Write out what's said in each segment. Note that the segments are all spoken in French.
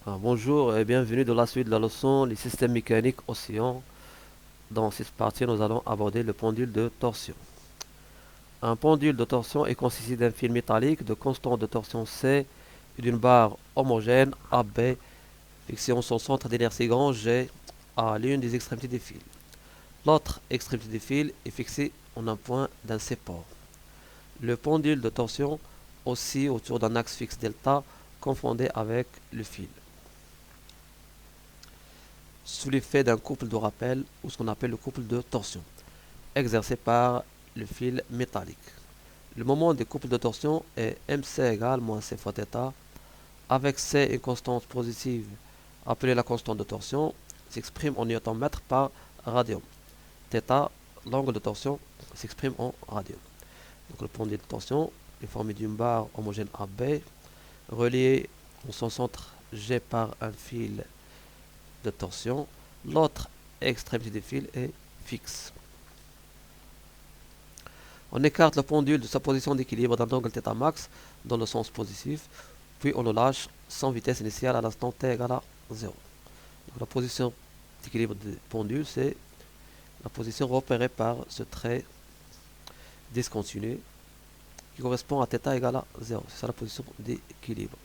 Bonjour et bienvenue dans la suite de la leçon les systèmes mécaniques oscillants. Dans cette partie, nous allons aborder le pendule de torsion. Un pendule de torsion est constitué d'un fil métallique de constante de torsion C et d'une barre homogène AB fixée en son centre d'inertie grand G à l'une des extrémités du fil. L'autre extrémité du fil est fixée en un point d'un sépore. Le pendule de torsion oscille autour d'un axe fixe delta confondé avec le fil, sous l'effet d'un couple de rappel ou ce qu'on appelle le couple de torsion, exercé par le fil métallique. Le moment du couple de torsion est mc égale moins c fois θ, avec c une constante positive appelée la constante de torsion, s'exprime en newton-mètre par radium. θ, l'angle de torsion, s'exprime en radium. Donc le pendule de torsion est formé d'une barre homogène AB, reliée en son centre G par un fil de torsion. L'autre extrémité du fil est fixe. On écarte le pendule de sa position d'équilibre d'un angle θ max dans le sens positif, puis on le lâche sans vitesse initiale à l'instant t égale à 0. Donc la position d'équilibre du pendule, c'est la position repérée par ce trait discontinu qui correspond à θ égale à 0. C'est ça la position d'équilibre.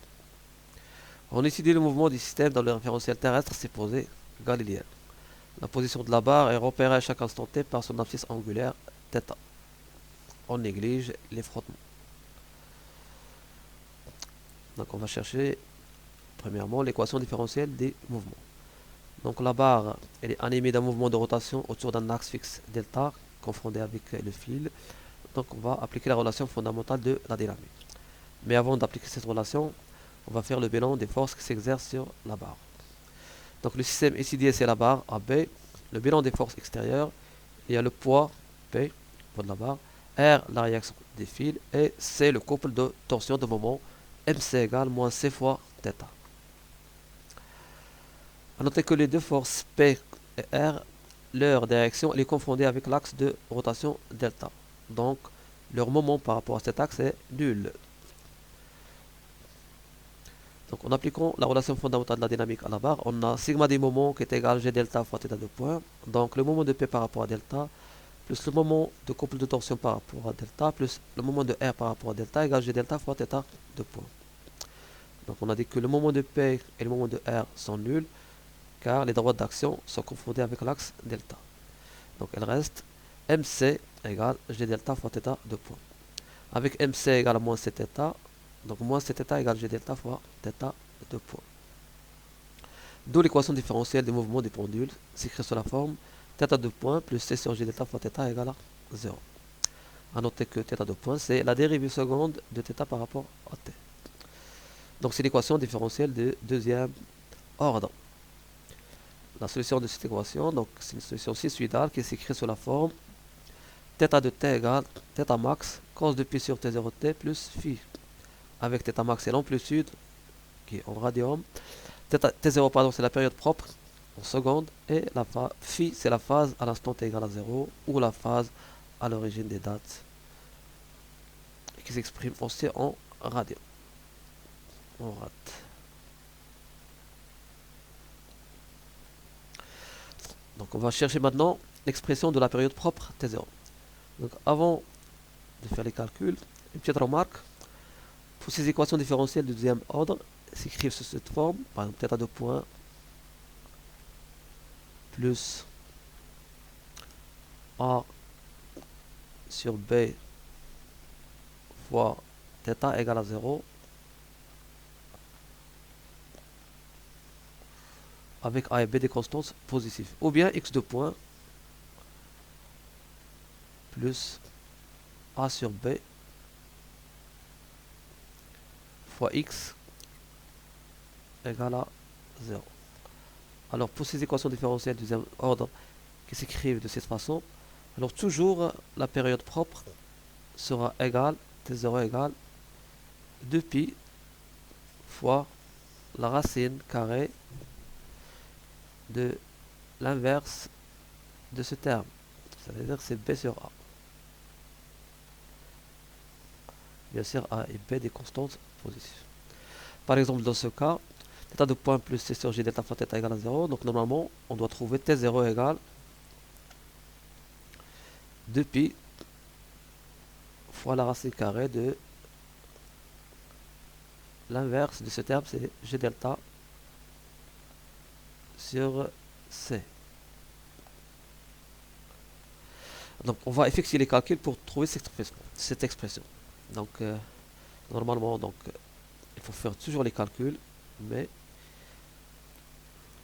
On étudie le mouvement du système dans le référentiel terrestre supposé galiléen. La position de la barre est repérée à chaque instant t par son abscisse angulaire θ. On néglige les frottements. Donc on va chercher premièrement l'équation différentielle des mouvements. Donc la barre elle est animée d'un mouvement de rotation autour d'un axe fixe delta confondé avec le fil. Donc on va appliquer la relation fondamentale de la dynamique. Mais avant d'appliquer cette relation, on va faire le bilan des forces qui s'exercent sur la barre. Donc le système étudié c'est la barre AB. Le bilan des forces extérieures, il y a le poids P, poids de la barre, R la réaction des fils et C le couple de torsion de moment MC égale moins C fois θ. A noter que les deux forces P et R, leur direction est confondue avec l'axe de rotation delta. Donc leur moment par rapport à cet axe est nul. Donc en appliquant la relation fondamentale de la dynamique à la barre, on a sigma des moments qui est égal G delta fois θ de point. Donc le moment de P par rapport à delta plus le moment de couple de torsion par rapport à delta plus le moment de R par rapport à delta égale G delta fois θ de point. Donc on a dit que le moment de P et le moment de R sont nuls car les droites d'action sont confondées avec l'axe delta. Donc il reste MC égale G delta fois θ de point. Avec MC égale à moins Cθ, donc moins Cθ égale G delta fois θ de point. D'où l'équation différentielle des mouvements des pendules s'écrit sous la forme θ de point plus C sur G delta fois θ égale à 0. A noter que θ de point c'est la dérivée seconde de θ par rapport à t. Donc c'est l'équation différentielle de deuxième ordre. La solution de cette équation, donc c'est une solution sinusoïdale qui s'écrit sous la forme θ de t égale θ max cos de pi sur t0t plus phi, avec θ max c'est l'amplitude qui est en radium, t0 pardon c'est la période propre en secondes et la phi c'est la phase à l'instant t égale à 0 ou la phase à l'origine des dates qui s'exprime aussi en radium. On rate. Donc on va chercher maintenant l'expression de la période propre t0. Donc avant de faire les calculs, une petite remarque. Pour ces équations différentielles de deuxième ordre s'écrivent sous cette forme, par exemple θ de point plus A sur B fois θ égale à 0 avec A et B des constantes positives. Ou bien x de point plus A sur B fois x égale à 0. Alors pour ces équations différentielles de deuxième ordre qui s'écrivent de cette façon, alors toujours la période propre sera égale, t0 égale 2pi fois la racine carrée de l'inverse de ce terme. C'est-à-dire que c'est B sur A. Bien sûr, A et B des constantes positives. Par exemple, dans ce cas, θ de point plus c sur g delta fois θ égale à 0. Donc normalement, on doit trouver t0 égale 2pi fois la racine carrée de l'inverse de ce terme, c'est g delta sur c. Donc on va effectuer les calculs pour trouver cette expression. Donc normalement, il faut faire toujours les calculs, mais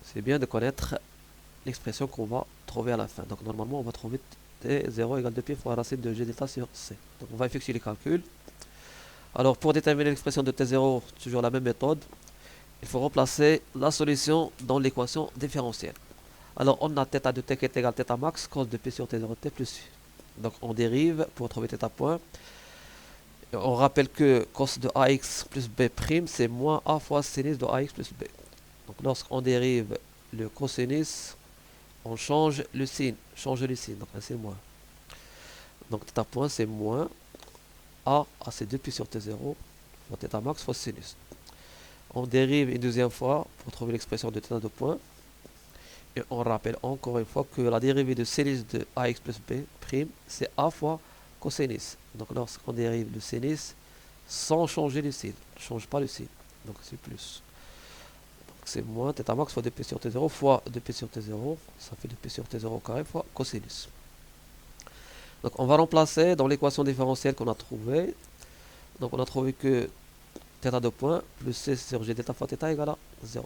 c'est bien de connaître l'expression qu'on va trouver à la fin. Donc normalement, on va trouver t0 égale 2pi fois la racine de g delta sur c. Donc on va effectuer les calculs. Alors pour déterminer l'expression de t0, toujours la même méthode, il faut remplacer la solution dans l'équation différentielle. Alors on a θ de t qui est égal à θ max cos de p sur t0 t plus phi. Donc on dérive pour trouver θ point. On rappelle que cos de ax plus b' c'est moins a fois sinus de ax plus b. Donc lorsqu'on dérive le cosinus, on change le signe. Donc c'est moins. Donc θ point c'est moins a c'est 2pi sur t0 fois θ max fois sinus. On dérive une deuxième fois pour trouver l'expression de θ de point. Et on rappelle encore une fois que la dérivée de sinus de ax plus b', c'est a fois cosinus. Donc lorsqu'on dérive le sinus sans changer le signe, on ne change pas le signe. Donc c'est plus. Donc c'est moins θ max fois 2pi sur t0 fois 2pi sur t0. Ça fait 2pi sur t0 au carré fois cosinus. Donc on va remplacer dans l'équation différentielle qu'on a trouvée. Donc on a trouvé que θ de point plus c sur g delta fois θ égale à 0.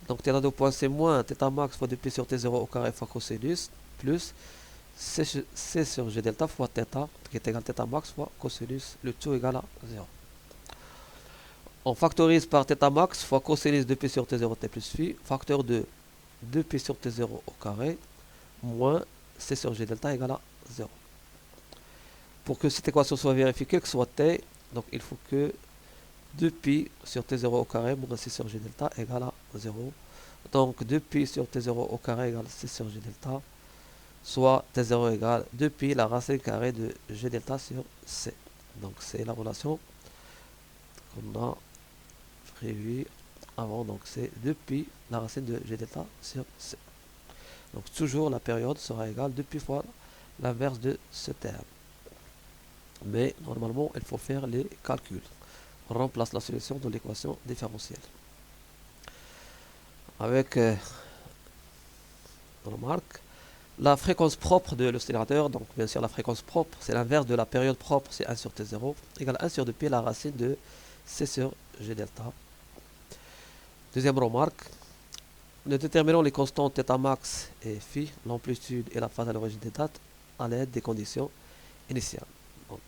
Donc θ de point c'est moins θ max fois 2pi sur t0 au carré fois cosinus plus c sur g delta fois θ qui est égal à θ max fois cosinus, le tout égal à 0. On factorise par θ max fois cosinus 2pi sur t0 t plus phi, facteur de 2pi sur t0 au carré moins c sur g delta égale à 0. Pour que cette équation soit vérifiée, quel que soit t, donc il faut que 2pi sur t0 au carré moins c sur g delta égale à 0. Donc 2pi sur t0 au carré égale c sur g delta, soit t0 égale 2pi la racine carrée de g delta sur c. Donc c'est la relation qu'on a prévue avant, donc c'est 2pi la racine de g delta sur c. Donc toujours la période sera égale 2pi fois l'inverse de ce terme. Mais normalement, il faut faire les calculs. On remplace la solution de l'équation différentielle. Avec remarque, la fréquence propre de l'oscillateur, donc bien sûr la fréquence propre, c'est l'inverse de la période propre, c'est 1 sur t0, égale 1 sur 2pi la racine de c sur g delta. Deuxième remarque, nous déterminons les constantes θ max et phi, l'amplitude et la phase à l'origine des dates, à l'aide des conditions initiales. Donc,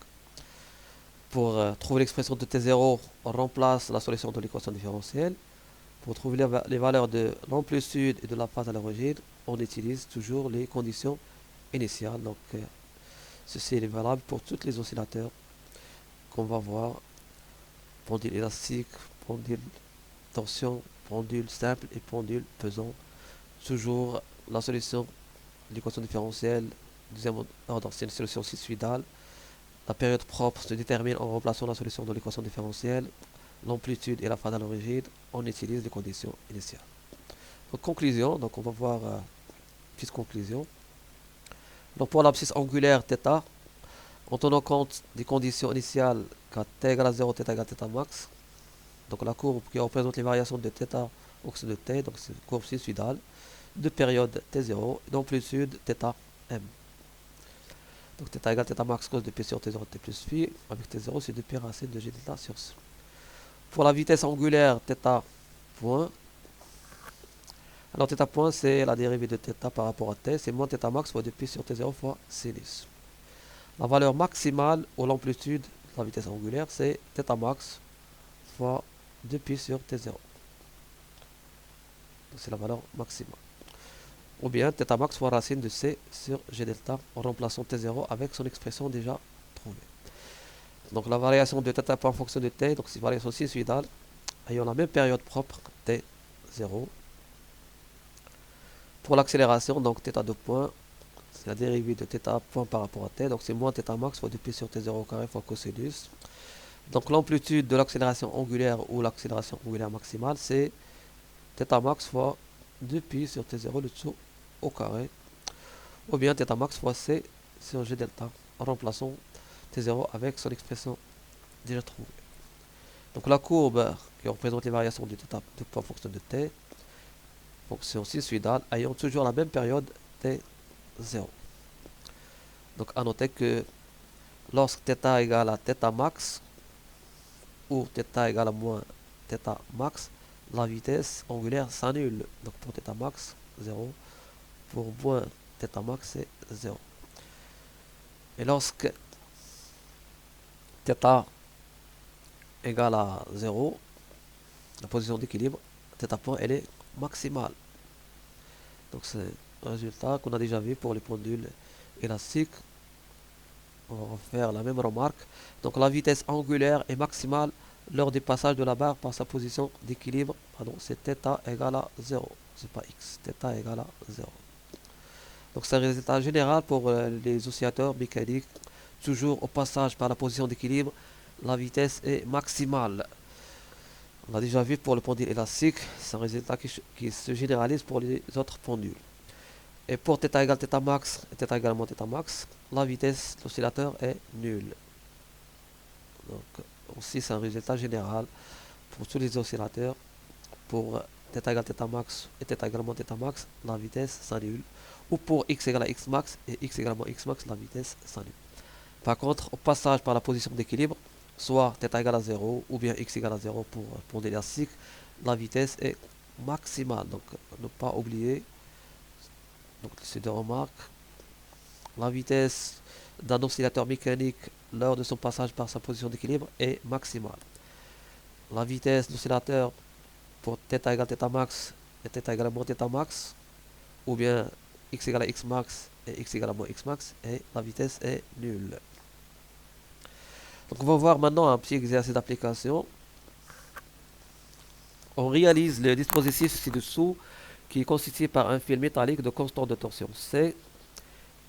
pour trouver l'expression de t0, on remplace la solution de l'équation différentielle. Pour trouver les valeurs de l'amplitude et de la phase à l'origine, on utilise toujours les conditions initiales. Donc, ceci est valable pour tous les oscillateurs qu'on va voir. Pendule élastique, pendule tension, pendule simple et pendule pesant. Toujours la solution de l'équation différentielle, deuxième ordre, c'est une solution sinusoïdale. La période propre se détermine en remplaçant la solution de l'équation différentielle. L'amplitude et la phase à l'origine, on utilise les conditions initiales. Donc conclusion, donc on va voir petite conclusion. Donc pour l'abscisse angulaire θ, en tenant compte des conditions initiales qu'à t égale à 0, θ égale à θ max, donc la courbe qui représente les variations de θ au sein de t, donc c'est une courbe sinusoïdale, de période t0, et d'amplitude θm. Donc θ égale θ max cos de p sur t0 t plus phi, avec t0 c'est 2pi racine de g delta sur c. Pour la vitesse angulaire θ point, alors θ point c'est la dérivée de θ par rapport à t, c'est moins θ max fois 2pi sur t0 fois sinus. La valeur maximale ou l'amplitude de la vitesse angulaire c'est θ max fois 2pi sur t0. C'est la valeur maximale. Ou bien θ max fois racine de c sur g delta en remplaçant t0 avec son expression déjà trouvée. Donc la variation de θ point en fonction de t, donc c'est une variation sinusoïdale ayant la même période propre t0. Pour l'accélération, donc θ de point, c'est la dérivée de θ point par rapport à t, donc c'est moins θ max fois 2pi sur t0 au carré fois cosinus. Donc l'amplitude de l'accélération angulaire ou l'accélération angulaire maximale, c'est θ max fois 2pi sur T0 le dessous au carré, ou bien θ max fois C sur G delta, en remplaçant T0 avec son expression déjà trouvée. Donc la courbe qui représente les variations du θ en fonction de T, fonction sinusoïdale, ayant toujours la même période T0. Donc à noter que lorsque θ égale à θ max, ou θ égale à moins θ max, la vitesse angulaire s'annule. Donc pour θ max, 0. Pour moins θ max, c'est 0. Et lorsque θ égale à 0, la position d'équilibre, θ point, elle est maximale. Donc c'est un résultat qu'on a déjà vu pour les pendules élastiques. On va refaire la même remarque. Donc la vitesse angulaire est maximale lors du passage de la barre par sa position d'équilibre. Pardon, c'est θ égale à 0. C'est pas x, θ égale à 0. Donc c'est un résultat général pour les oscillateurs mécaniques. Toujours au passage par la position d'équilibre, la vitesse est maximale. On l'a déjà vu pour le pendule élastique. C'est un résultat qui se généralise pour les autres pendules. Et pour θ égale θ max et θ égale moins θ max, la vitesse de l'oscillateur est nulle. Donc aussi c'est un résultat général pour tous les oscillateurs. Pour θ égale θ max et θ égale moins θ max, la vitesse s'annule. Ou pour x égale à x max et x égale à moins x max, la vitesse s'annule. Par contre, au passage par la position d'équilibre, soit θ égale à 0 ou bien x égale à 0 pour pendule élastique, la vitesse est maximale. Donc ne pas oublier. Donc ces deux remarques. La vitesse d'un oscillateur mécanique lors de son passage par sa position d'équilibre est maximale. La vitesse de l'oscillateur pour θ égale θ max et θ égale à moins θ max, ou bien x égale à x max et x égale à moins x max, et la vitesse est nulle. Donc on va voir maintenant un petit exercice d'application. On réalise le dispositif ci-dessous qui est constitué par un fil métallique de constante de torsion C,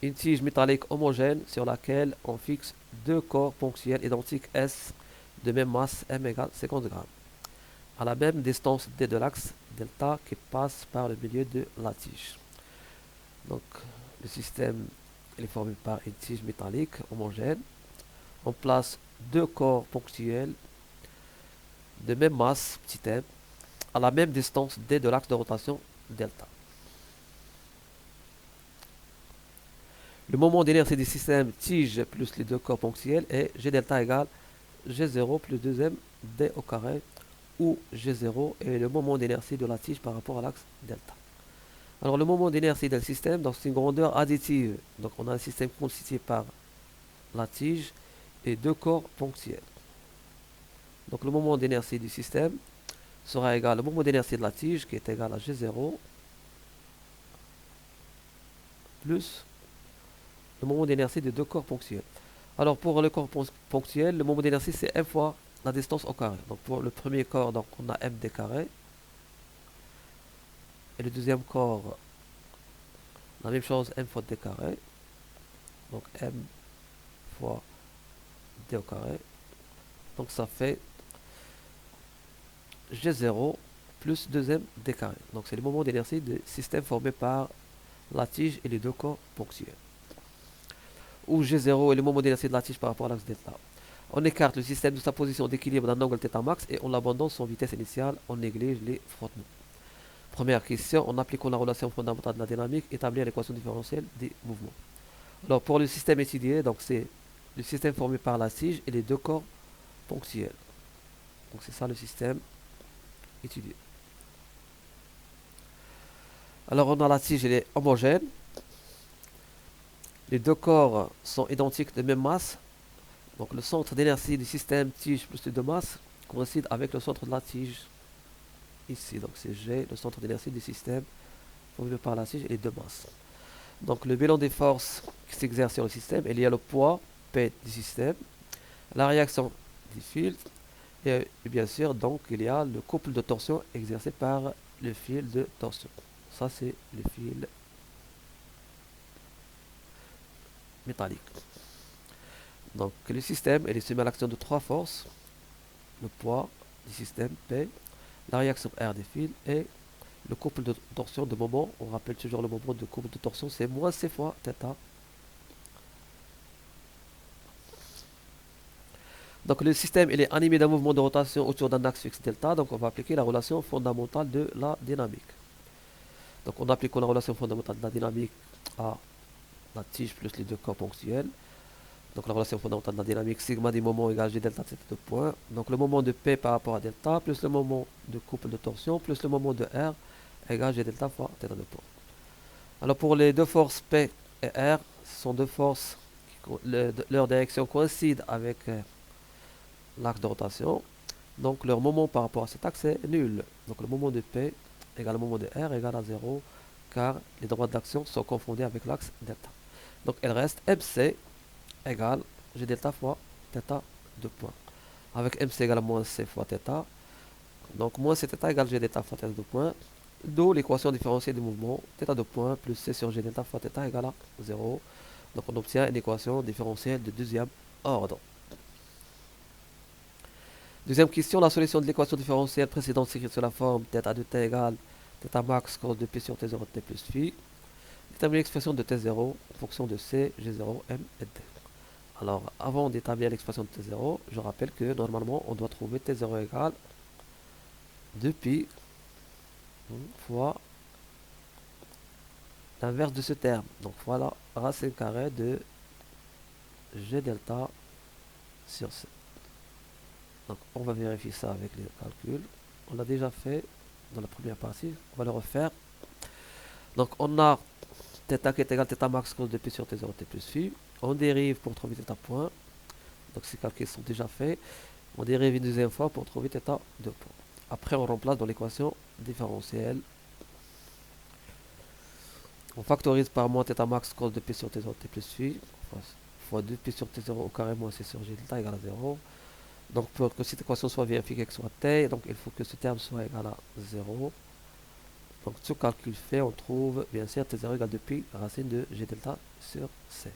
une tige métallique homogène sur laquelle on fixe deux corps ponctuels identiques S de même masse M égale 50 g, à la même distance D de l'axe delta qui passe par le milieu de la tige. Donc le système est formé par une tige métallique homogène. On place deux corps ponctuels de même masse petit m à la même distance D de l'axe de rotation delta. Le moment d'inertie du système tige plus les deux corps ponctuels est G delta égale G0 plus 2m D au carré, où G0 est le moment d'inertie de la tige par rapport à l'axe delta. Alors le moment d'inertie d'un système, c'est une grandeur additive. Donc on a un système constitué par la tige et deux corps ponctuels. Donc le moment d'inertie du système sera égal au moment d'inertie de la tige qui est égal à G0 plus le moment d'inertie des deux corps ponctuels. Alors pour le corps ponctuel, le moment d'inertie c'est m fois la distance au carré. Donc pour le premier corps, donc on a md carré. Et le deuxième corps, la même chose, m fois d carré. Donc m fois d au carré. Donc ça fait G0 plus 2m d carré. Donc c'est le moment d'inertie du système formé par la tige et les deux corps ponctuels. Où G0 est le moment d'inertie de la tige par rapport à l'axe delta. On écarte le système de sa position d'équilibre d'un angle θ max et on l'abandonne son vitesse initiale, on néglige les frottements. Première question, en appliquant la relation fondamentale de la dynamique, établir l'équation différentielle des mouvements. Alors pour le système étudié, donc c'est le système formé par la tige et les deux corps ponctuels. Donc c'est ça le système étudié. Alors on a la tige, elle est homogène. Les deux corps sont identiques de même masse. Donc le centre d'énergie du système tige plus les deux masses coïncide avec le centre de la tige ici. Donc c'est G, le centre d'énergie du système formé par la tige et les deux masses. Donc le bilan des forces qui s'exercent sur le système, il y a le poids P du système, la réaction du fil et bien sûr donc il y a le couple de torsion exercé par le fil de torsion. Ça c'est le fil métallique. Donc le système est soumis à l'action de trois forces, le poids du système P, la réaction R des fils et le couple de torsion de moment, on rappelle toujours le moment de couple de torsion, c'est moins c fois θ. Donc le système il est animé d'un mouvement de rotation autour d'un axe fixe delta, donc on va appliquer la relation fondamentale de la dynamique. Donc on applique la relation fondamentale de la dynamique à la tige plus les deux corps ponctuels. Donc la relation fondamentale de la dynamique, sigma du moment égale g delta θ de point. Donc le moment de P par rapport à delta, plus le moment de couple de torsion, plus le moment de R, égale g delta fois θ de point. Alors pour les deux forces P et R, ce sont deux forces, leur direction coïncide avec l'axe de rotation. Donc leur moment par rapport à cet axe est nul. Donc le moment de P égale le moment de R égale à 0, car les droites d'action sont confondus avec l'axe delta. Donc il reste MC égale G delta fois θ de point. Avec MC égale moins C fois θ. Donc moins C θ égale G delta fois θ de point. D'où l'équation différentielle du mouvement θ de point plus C sur G delta fois θ égale à 0. Donc on obtient une équation différentielle de deuxième ordre. Deuxième question, la solution de l'équation différentielle précédente s'écrit sous la forme θ de t égale θ max cos de P sur T0 de T plus phi. Déterminer l'expression de T0 en fonction de C, G0, M et D. Alors, avant d'établir l'expression de T0, je rappelle que normalement, on doit trouver T0 égale 2pi fois l'inverse de ce terme. Donc, voilà, racine carrée de G delta sur C. Donc, on va vérifier ça avec les calculs. On l'a déjà fait dans la première partie. On va le refaire. Donc, on a θ qui est égal à θ max cos de P sur T0 T plus phi. On dérive pour trouver θ point. Donc, ces calculs sont déjà faits. On dérive une deuxième fois pour trouver θ de point. Après, on remplace dans l'équation différentielle. On factorise par moins θ max cos de P sur T0 T plus phi fois 2P sur T0 au carré moins C sur G delta égale à 0. Donc pour que cette équation soit vérifiée qu'elle soit T, donc il faut que ce terme soit égal à 0. Donc ce calcul fait, on trouve bien sûr T0 égale 2Pi racine de G delta sur C.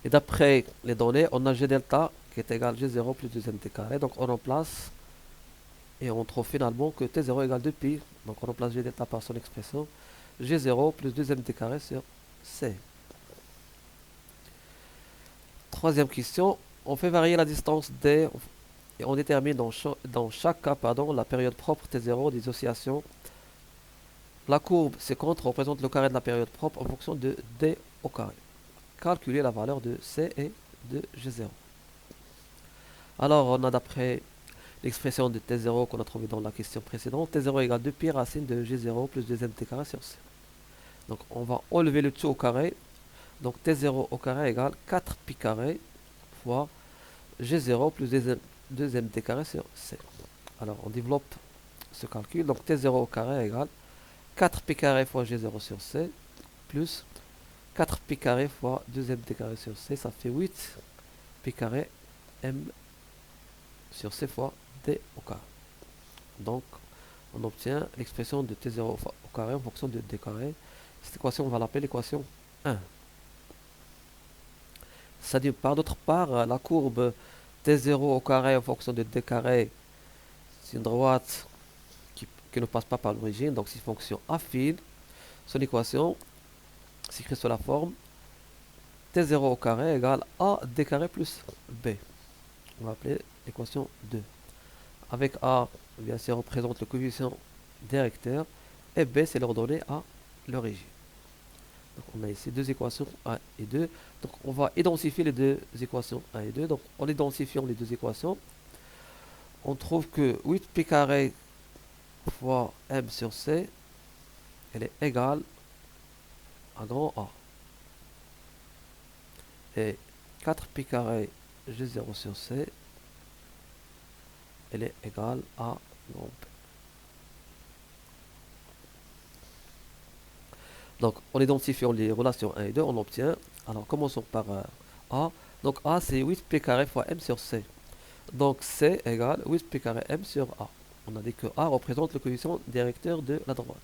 Et d'après les données, on a G delta qui est égal à G0 plus 2mt carré. Donc on remplace et on trouve finalement que T0 égale 2Pi. Donc on remplace G delta par son expression G0 plus 2mt carré sur C. Troisième question, on fait varier la distance D et on détermine dans chaque cas la période propre T0 des oscillations. La courbe C-contre représente le carré de la période propre en fonction de D au carré. Calculer la valeur de C et de G0. Alors on a d'après l'expression de T0 qu'on a trouvé dans la question précédente, T0 égale 2pi racine de G0 plus 2mt carré sur C. Donc on va enlever le tout au carré. Donc T0 au carré égale 4pi carré fois G0 plus 2mt carré sur C. Alors on développe ce calcul. Donc T0 au carré égale 4pi carré fois G0 sur C plus 4pi carré fois 2mt carré sur C. Ça fait 8pi carré M sur C fois D au carré. Donc on obtient l'expression de T0 au carré en fonction de D carré. Cette équation on va l'appeler l'équation 1. C'est-à-dire par d'autre part la courbe T0 au carré en fonction de D carré, c'est une droite qui ne passe pas par l'origine, donc c'est une fonction affine. Son équation s'écrit sous la forme T0 au carré égale A D carré plus B. On va appeler l'équation 2. Avec A, bien sûr, représente le coefficient directeur et B, c'est l'ordonnée à l'origine. Donc on a ici deux équations 1 et 2. Donc on va identifier les deux équations 1 et 2. Donc en identifiant les deux équations, on trouve que 8pi carré fois M sur C, elle est égale à grand A. Et 4pi carré G0 sur C, elle est égale à grand P. Donc en identifiant les relations 1 et 2, on obtient, alors commençons par A. Donc A c'est 8pi carré fois M sur C. Donc C égale 8pi carré M sur A. On a dit que A représente le coefficient directeur de la droite.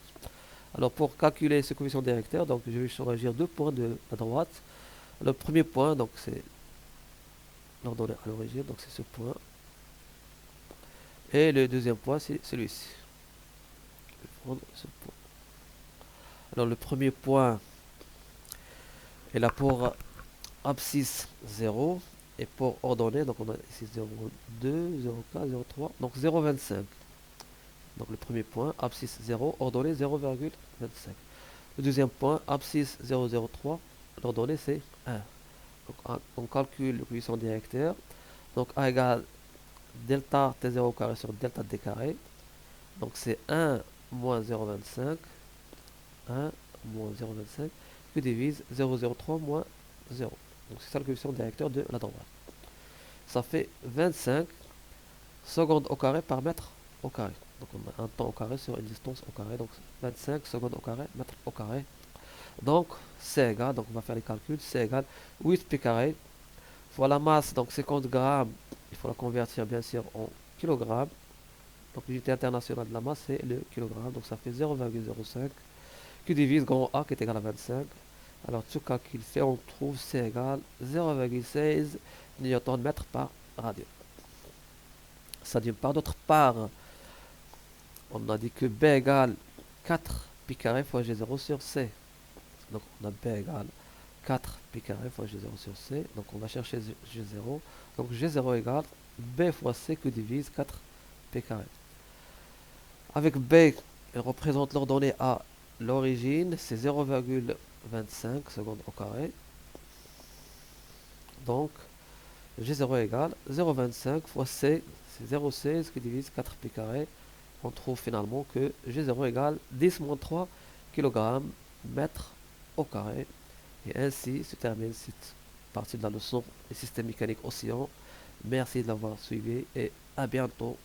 Alors pour calculer ce coefficient directeur, donc je vais choisir deux points de la droite. Le premier point, donc c'est l'ordonnée à l'origine, donc c'est ce point. Et le deuxième point, c'est celui-ci. prendre ce point. Alors le premier point est là pour abscisse 0 et pour ordonnée, donc on a ici 0,2, 0,4, 0,3, donc 0,25. Donc le premier point, abscisse 0, ordonnée 0,25. Le deuxième point, abscisse 0,03, l'ordonnée c'est 1. Donc on calcule le coefficient directeur. Donc A égale delta T0 au carré sur delta D carré. Donc c'est 1 moins 0,25. 1 moins 0,25 que divise 0,03 moins 0. Donc c'est ça le coefficient directeur de la droite. Ça fait 25 secondes au carré par mètre au carré. Donc on a un temps au carré sur une distance au carré. Donc 25 secondes au carré, mètre au carré. Donc c'est égal, donc on va faire les calculs, c'est égal 8 pi carré fois la masse, donc 50 grammes, il faut la convertir bien sûr en kilogrammes. Donc l'unité internationale de la masse c'est le kilogramme, donc ça fait 0,05 qui divise grand A qui est égal à 25. Alors tout calcul fait, on trouve C égale 0,16 Nm par radio. Ça d'une part. D'autre part, on a dit que B égale 4 pi carré fois G0 sur C. Donc on a B égale 4 pi carré fois G0 sur C. Donc on va chercher G0. Donc G0 égale B fois C qui divise 4 pi carré. Avec B, il représente l'ordonnée à l'origine, c'est 0,25 secondes au carré. Donc G0 égale 0,25 fois C, c'est 0,16 qui divise 4 pi carré. On trouve finalement que G0 égale 10-3 kg mètre au carré. Et ainsi se termine cette partie de la leçon des systèmes mécaniques oscillants. Merci de l'avoir suivi et à bientôt.